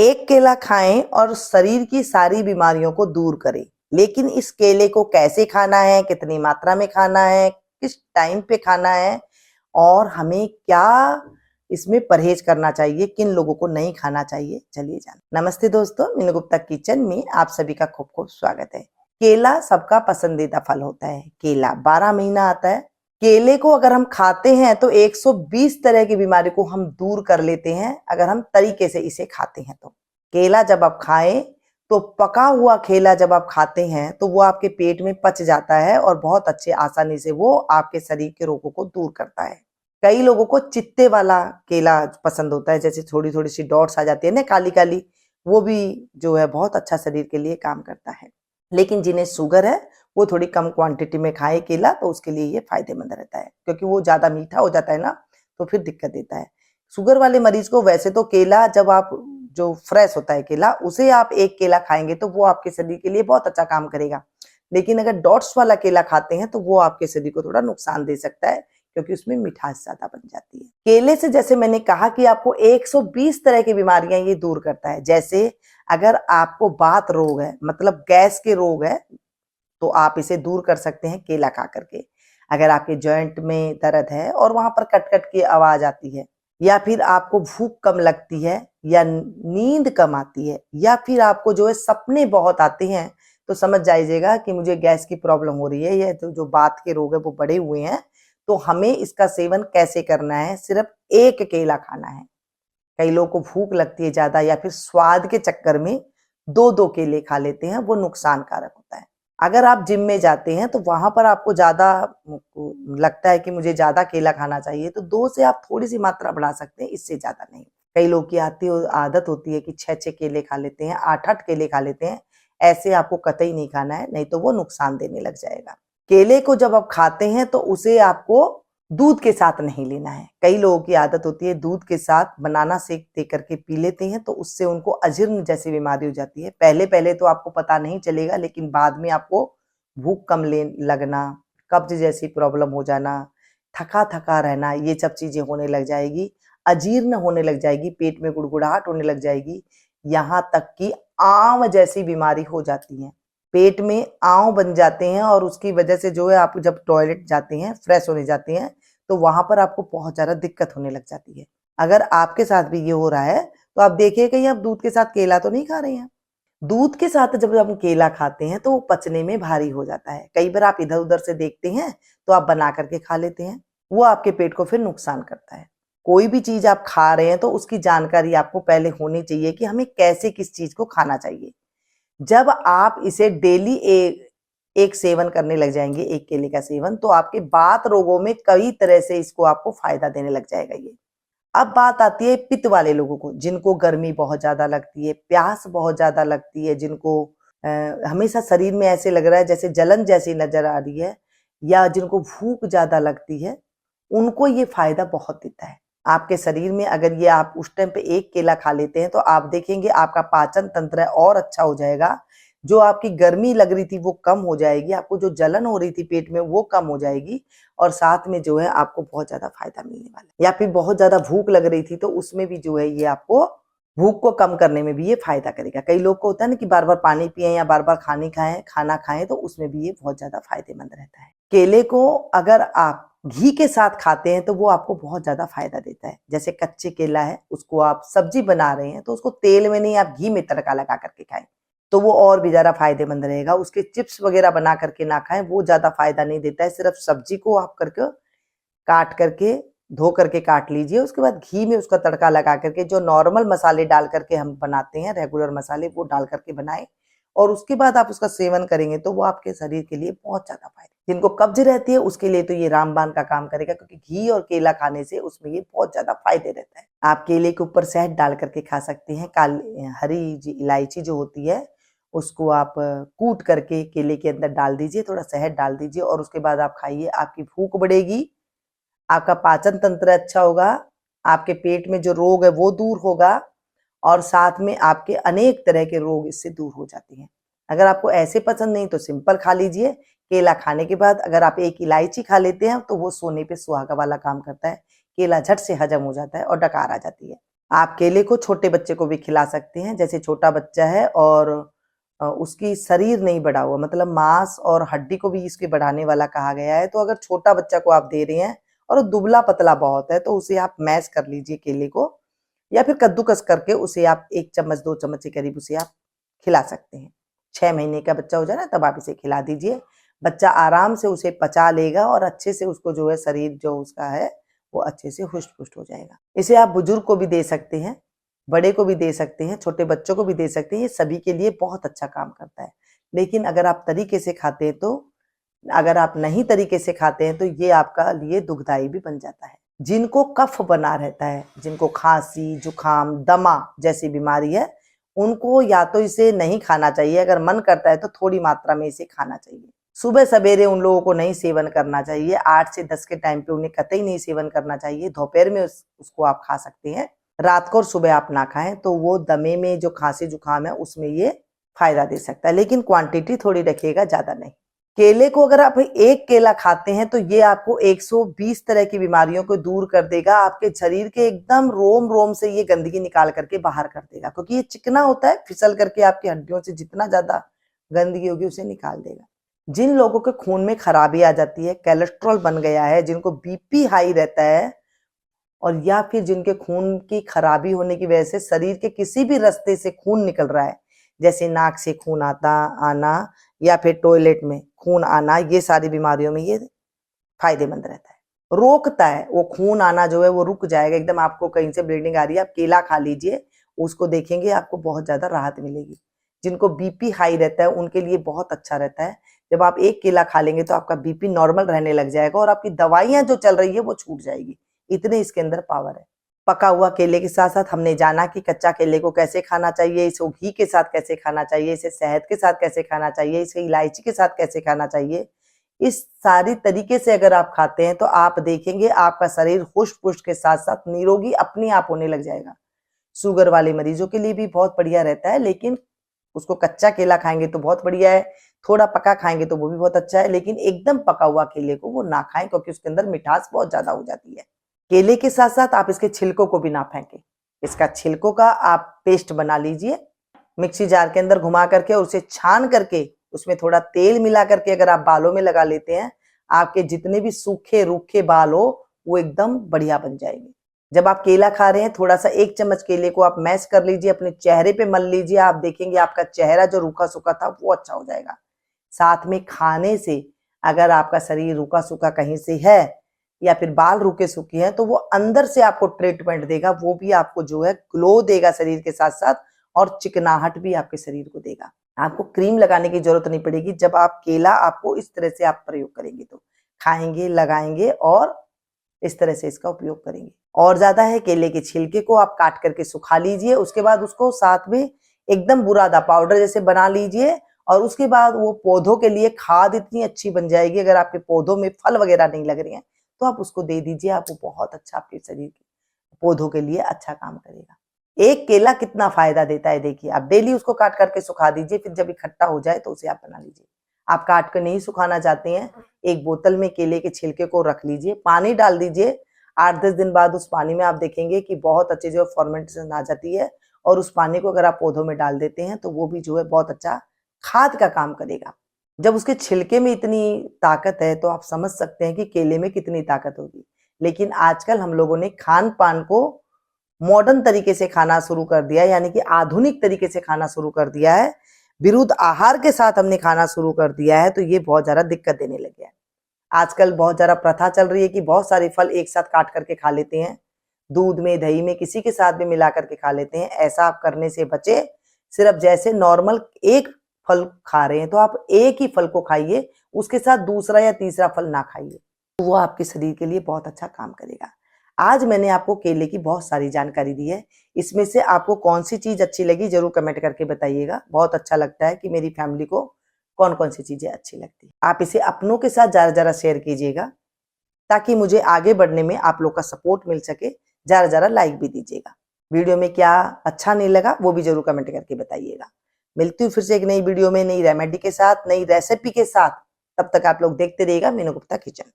एक केला खाएं और शरीर की सारी बीमारियों को दूर करें। लेकिन इस केले को कैसे खाना है, कितनी मात्रा में खाना है, किस टाइम पे खाना है और हमें क्या इसमें परहेज करना चाहिए, किन लोगों को नहीं खाना चाहिए, चलिए जान। नमस्ते दोस्तों, मीनू गुप्ता किचन में आप सभी का खूब खूब स्वागत है। केला सबका पसंदीदा फल होता है। केला 12 महीना आता है। केले को अगर हम खाते हैं तो 120 तरह की बीमारी को हम दूर कर लेते हैं, अगर हम तरीके से इसे खाते हैं तो। केला जब आप खाएं तो पका हुआ केला जब आप खाते हैं तो वो आपके पेट में पच जाता है और बहुत अच्छे आसानी से वो आपके शरीर के रोगों को दूर करता है। कई लोगों को चित्ते वाला केला पसंद होता है, जैसे थोड़ी थोड़ी सी डॉट्स आ जाती है ना काली काली, वो भी जो है बहुत अच्छा शरीर के लिए काम करता है। लेकिन जिन्हें शुगर है वो थोड़ी कम क्वांटिटी में खाए केला, तो उसके लिए ये फायदेमंद रहता है, क्योंकि वो ज्यादा मीठा हो जाता है ना, तो फिर दिक्कत देता है। शुगर वाले मरीज को वैसे तो केला जब आप जो फ्रेश होता है केला, उसे आप एक केला खाएंगे तो वो आपके शरीर के लिए बहुत अच्छा काम करेगा। लेकिन अगर डॉट्स वाला केला खाते हैं तो वो आपके शरीर को थोड़ा नुकसान दे सकता है, क्योंकि उसमें मिठास ज्यादा बन जाती है। केले से जैसे मैंने कहा कि आपको 120 तरह की बीमारियां ये दूर करता है। जैसे अगर आपको वात रोग है, मतलब गैस के रोग है, तो आप इसे दूर कर सकते हैं केला खा करके। अगर आपके जॉइंट में दर्द है और वहां पर कट कट की आवाज आती है, या फिर आपको भूख कम लगती है, या नींद कम आती है, या फिर आपको जो है सपने बहुत आते हैं, तो समझ जाइएगा कि मुझे गैस की प्रॉब्लम हो रही है, या तो जो बात के रोग है वो बढ़े हुए हैं। तो हमें इसका सेवन कैसे करना है? सिर्फ एक केला खाना है। कई लोगों को भूख लगती है ज्यादा, या फिर स्वाद के चक्कर में दो दो केले खा लेते हैं, वो नुकसान कारक होता है। अगर आप जिम में जाते हैं तो वहां पर आपको ज्यादा लगता है कि मुझे ज्यादा केला खाना चाहिए, तो 2 से आप थोड़ी सी मात्रा बढ़ा सकते हैं, इससे ज्यादा नहीं। कई लोग की आदत होती है कि 6-6 केले खा लेते हैं, 8-8 केले खा लेते हैं। ऐसे आपको कतई नहीं खाना है, नहीं तो वो नुकसान देने लग जाएगा। केले को जब आप खाते हैं तो उसे आपको दूध के साथ नहीं लेना है। कई लोगों की आदत होती है दूध के साथ बनाना शेक दे करके पी लेते हैं, तो उससे उनको अजीर्ण जैसी बीमारी हो जाती है। पहले पहले तो आपको पता नहीं चलेगा, लेकिन बाद में आपको भूख कम लगना, कब्ज जैसी प्रॉब्लम हो जाना, थका थका रहना, ये सब चीजें होने लग जाएगी। अजीर्ण होने लग जाएगी, पेट में गुड़गुड़ाहट होने लग जाएगी, यहाँ तक कि आम जैसी बीमारी हो जाती है। पेट में आंव बन जाते हैं, और उसकी वजह से जो है आप जब टॉयलेट जाते हैं, फ्रेश होने जाते हैं, तो वहां पर आपको बहुत ज्यादा दिक्कत होने लग जाती है। अगर आपके साथ भी ये हो रहा है तो आप देखिए कहीं आप दूध के साथ केला तो नहीं खा रहे हैं। दूध के साथ जब हम केला खाते हैं तो वो पचने में भारी हो जाता है। कई बार आप इधर उधर से देखते हैं तो आप बना करके खा लेते हैं, वो आपके पेट को फिर नुकसान करता है। कोई भी चीज आप खा रहे हैं तो उसकी जानकारी आपको पहले होनी चाहिए कि हमें कैसे किस चीज को खाना चाहिए। जब आप इसे डेली एक सेवन करने लग जाएंगे, एक केले का सेवन, तो आपके बात रोगों में कई तरह से इसको आपको फायदा देने लग जाएगा ये। अब बात आती है पित्त वाले लोगों को, जिनको गर्मी बहुत ज्यादा लगती है, प्यास बहुत ज्यादा लगती है, जिनको हमेशा शरीर में ऐसे लग रहा है जैसे जलन जैसी नजर आ रही है, या जिनको भूख ज्यादा लगती है, उनको ये फायदा बहुत देता है। आपके शरीर में अगर ये आप उस टाइम पे एक केला खा लेते हैं तो आप देखेंगे आपका पाचन तंत्र है और अच्छा हो जाएगा। जो आपकी गर्मी लग रही थी वो कम हो जाएगी, आपको जो जलन हो रही थी पेट में वो कम हो जाएगी, और साथ में जो है आपको बहुत ज्यादा फायदा मिलने वाला है। या फिर बहुत ज्यादा भूख लग रही थी तो उसमें भी जो है ये आपको भूख को कम करने में भी ये फायदा करेगा। कई लोग को होता है ना कि बार बार पानी पिए या बार बार खाना खाएं, तो उसमें भी ये बहुत ज्यादा फायदेमंद रहता है। केले को अगर आप घी के साथ खाते हैं तो वो आपको बहुत ज्यादा फायदा देता है। जैसे कच्चे केला है, उसको आप सब्जी बना रहे हैं तो उसको तेल में नहीं, आप घी में तड़का लगा करके खाएं, तो वो और भी ज्यादा फायदेमंद रहेगा। उसके चिप्स वगैरह बना करके ना खाएं, वो ज्यादा फायदा नहीं देता है। सिर्फ सब्जी को आप करके काट करके धो करके काट लीजिए, उसके बाद घी में उसका तड़का लगा करके, जो नॉर्मल मसाले डाल करके हम बनाते हैं, रेगुलर मसाले, वो डाल करके बनाएं, और उसके बाद आप उसका सेवन करेंगे तो वो आपके शरीर के लिए बहुत ज्यादा फायदा। जिनको कब्ज रहती है उसके लिए तो ये रामबाण का काम करेगा, क्योंकि घी और केला खाने से उसमें ये बहुत ज्यादा फायदे रहता है। आप केले के ऊपर शहद डाल करके खा सकते हैं। हरी इलायची जो होती है उसको आप कूट करके केले के अंदर डाल दीजिए, थोड़ा शहद डाल दीजिए, और उसके बाद आप खाइए। आपकी भूख बढ़ेगी, आपका पाचन तंत्र अच्छा होगा, आपके पेट में जो रोग है वो दूर होगा, और साथ में आपके अनेक तरह के रोग इससे दूर हो जाते हैं। अगर आपको ऐसे पसंद नहीं तो सिंपल खा लीजिए। केला खाने के बाद अगर आप एक इलायची खा लेते हैं तो वो सोने पे सुहागा वाला काम करता है। केला झट से हजम हो जाता है और डकार आ जाती है। आप केले को छोटे बच्चे को भी खिला सकते हैं, जैसे छोटा बच्चा है और उसकी शरीर नहीं बढ़ा हुआ, मतलब मांस और हड्डी को भी इसके बढ़ाने वाला कहा गया है। तो अगर छोटा बच्चा को आप दे रहे हैं और दुबला पतला बहुत है, तो उसे आप मैश कर लीजिए केले को, या फिर कद्दूकस करके उसे आप 1 चम्मच 2 चम्मच के करीब उसे आप खिला सकते हैं। 6 महीने का बच्चा हो जाए ना, तब आप इसे खिला दीजिए। बच्चा आराम से उसे पचा लेगा और अच्छे से उसको जो है शरीर जो उसका है वो अच्छे से हुष्ट-पुष्ट हो जाएगा। इसे आप बुजुर्ग को भी दे सकते हैं, बड़े को भी दे सकते हैं, छोटे बच्चों को भी दे सकते हैं, ये सभी के लिए बहुत अच्छा काम करता है। लेकिन अगर आप तरीके से खाते हैं तो अगर आप नहीं तरीके से खाते हैं तो ये आपका लिए दुखदाई भी बन जाता है। जिनको कफ बना रहता है, जिनको खांसी, जुकाम, दमा जैसी बीमारी है, उनको या तो इसे नहीं खाना चाहिए, अगर मन करता है तो थोड़ी मात्रा में इसे खाना चाहिए। सुबह सवेरे उन लोगों को नहीं सेवन करना चाहिए, 8 से 10 के टाइम पे उन्हें कतई नहीं सेवन करना चाहिए। दोपहर में उसको आप खा सकते हैं, रात को और सुबह आप ना खाएं, तो वो दमे में जो खांसी जुकाम है उसमें ये फायदा दे सकता है, लेकिन क्वांटिटी थोड़ी रखिएगा, ज्यादा नहीं। केले को अगर आप 1 केला खाते हैं तो ये आपको 120 तरह की बीमारियों को दूर कर देगा, आपके शरीर के एकदम रोम रोम से ये गंदगी निकाल करके बाहर कर देगा, क्योंकि ये चिकना होता है, फिसल करके आपकी हड्डियों से जितना ज्यादा गंदगी होगी उसे निकाल देगा। जिन लोगों के खून में खराबी आ जाती है, कोलेस्ट्रॉल बन गया है, जिनको बीपी हाई रहता है, और या फिर जिनके खून की खराबी होने की वजह से शरीर के किसी भी रास्ते से खून निकल रहा है, जैसे नाक से खून आना या फिर टॉयलेट में खून आना, ये सारी बीमारियों में ये फायदेमंद रहता है, रोकता है। वो खून आना जो है वो रुक जाएगा एकदम। आपको कहीं से ब्लीडिंग आ रही है, आप केला खा लीजिए, उसको देखेंगे आपको बहुत ज्यादा राहत मिलेगी। जिनको बीपी हाई रहता है उनके लिए बहुत अच्छा रहता है। जब आप 1 केला खा लेंगे तो आपका बीपी नॉर्मल रहने लग जाएगा और आपकी दवाइयां जो चल रही है वो छूट जाएगी, इतने इसके अंदर पावर है। पका हुआ केले के साथ साथ हमने जाना कि कच्चा केले को कैसे खाना चाहिए, इसको घी के साथ कैसे खाना चाहिए, इसे शहद के साथ कैसे खाना चाहिए, इसे इलायची के साथ कैसे खाना चाहिए। इस सारी तरीके से अगर आप खाते हैं तो आप देखेंगे आपका शरीर हुष्ट पुष्ट के साथ साथ निरोगी अपने आप होने लग जाएगा। शुगर वाले मरीजों के लिए भी बहुत बढ़िया रहता है, लेकिन उसको कच्चा केला खाएंगे तो बहुत बढ़िया है, थोड़ा पका खाएंगे तो वो भी बहुत अच्छा है, लेकिन एकदम पका हुआ केले को वो ना खाएं, क्योंकि उसके अंदर मिठास बहुत ज्यादा हो जाती है। केले के साथ साथ आप इसके छिलकों को भी ना फेंकें, इसका छिलकों का आप पेस्ट बना लीजिए, मिक्सी जार के अंदर घुमा करके और उसे छान करके उसमें थोड़ा तेल मिला करके अगर आप बालों में लगा लेते हैं, आपके जितने भी सूखे रूखे बाल हो वो एकदम बढ़िया बन जाएंगे। जब आप केला खा रहे हैं, थोड़ा सा 1 चम्मच केले को आप मैश कर लीजिए, अपने चेहरे पे मल लीजिए, आप देखेंगे आपका चेहरा जो रूखा सूखा था वो अच्छा हो जाएगा। साथ में खाने से अगर आपका शरीर रूखा सूखा कहीं से है या फिर बाल रूखे सूखे हैं, तो वो अंदर से आपको ट्रीटमेंट देगा, वो भी आपको जो है ग्लो देगा शरीर के साथ साथ, और चिकनाहट भी आपके शरीर को देगा। आपको क्रीम लगाने की जरूरत नहीं पड़ेगी जब आप केला आपको इस तरह से आप प्रयोग करेंगे, तो खाएंगे, लगाएंगे और इस तरह से इसका उपयोग करेंगे। और ज्यादा है, केले के छिलके को आप काट करके सुखा लीजिए, उसके बाद उसको साथ में एकदम बुरादा पाउडर जैसे बना लीजिए, और उसके बाद वो पौधों के लिए खाद इतनी अच्छी बन जाएगी। अगर आपके पौधों में फल वगैरह नहीं लग रहे हैं तो आप उसको दे दीजिए, आपको बहुत अच्छा आपके शरीर के पौधों के लिए अच्छा काम करेगा। 1 केला कितना फायदा देता है देखिए, आप डेली उसको काट करके सुखा दीजिए, फिर जब इकट्ठा हो जाए तो उसे आप बना लीजिए। आप काट कर नहीं सुखाना चाहते हैं, एक बोतल में केले के छिलके को रख लीजिए, पानी डाल दीजिए, 8-10 दिन बाद उस पानी में आप देखेंगे कि बहुत अच्छे जो फॉर्मेंटेशन आ जाती है, और उस पानी को अगर आप पौधों में डाल देते हैं तो वो भी जो है बहुत अच्छा खाद का काम करेगा। जब उसके छिलके में इतनी ताकत है तो आप समझ सकते हैं कि केले में कितनी ताकत होगी। लेकिन आजकल हम लोगों ने खान पान को मॉडर्न तरीके से खाना शुरू कर दिया है, यानी कि आधुनिक तरीके से खाना शुरू कर दिया है, विरुद्ध आहार के साथ हमने खाना शुरू कर दिया है, तो ये बहुत ज्यादा दिक्कत देने लग गया है। आजकल बहुत ज्यादा प्रथा चल रही है कि बहुत सारे फल एक साथ काट करके खा लेते हैं, दूध में, दही में, किसी के साथ भी मिला करके खा लेते हैं। ऐसा आप करने से बचे। सिर्फ जैसे नॉर्मल एक फल खा रहे हैं तो आप एक ही फल को खाइए, उसके साथ दूसरा या तीसरा फल ना खाइए, तो वो आपके शरीर के लिए बहुत अच्छा काम करेगा। आज मैंने आपको केले की बहुत सारी जानकारी दी है, इसमें से आपको कौन सी चीज अच्छी लगी जरूर कमेंट करके बताइएगा। बहुत अच्छा लगता है कि मेरी फैमिली को कौन कौन सी चीजें अच्छी लगती है। आप इसे अपनों के साथ ज्यादा ज्यादा शेयर कीजिएगा, ताकि मुझे आगे बढ़ने में आप लोग का सपोर्ट मिल सके। ज्यादा ज्यादा लाइक भी दीजिएगा। वीडियो में क्या अच्छा नहीं लगा वो भी जरूर कमेंट करके बताइएगा। मिलती हूँ फिर से एक नई वीडियो में, नई रेमेडी के साथ, नई रेसिपी के साथ। तब तक आप लोग देखते रहिएगा मीनू गुप्ता किचन।